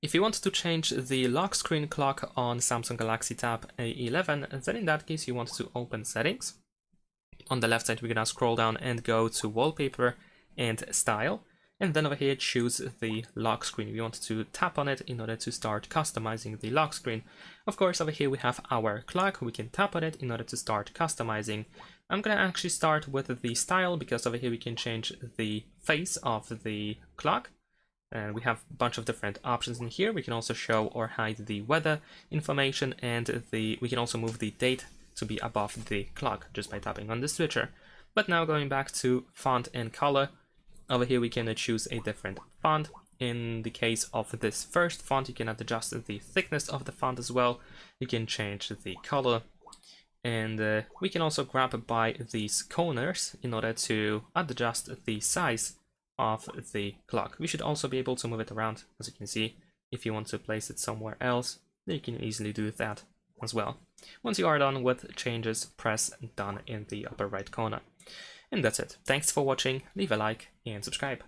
If you want to change the lock screen clock on Samsung Galaxy Tab A11, then in that case you want to open Settings. On the left side we're gonna scroll down and go to Wallpaper and Style, and then over here choose the lock screen. We want to tap on it in order to start customizing the lock screen. Of course, over here we have our clock. We can tap on it in order to start customizing. I'm gonna actually start with the style, because over here we can change the face of the clock. And we have a bunch of different options in here. We can also show or hide the weather information, and we can also move the date to be above the clock just by tapping on the switcher. But now going back to font and color, over here we can choose a different font. In the case of this first font, you can adjust the thickness of the font as well. You can change the color, and we can also grab by these corners in order to adjust the size of the clock. We should also be able to move it around, as you can see. If you want to place it somewhere else, then you can easily do that as well. Once you are done with changes, press done in the upper right corner. And that's it. Thanks for watching, leave a like and subscribe.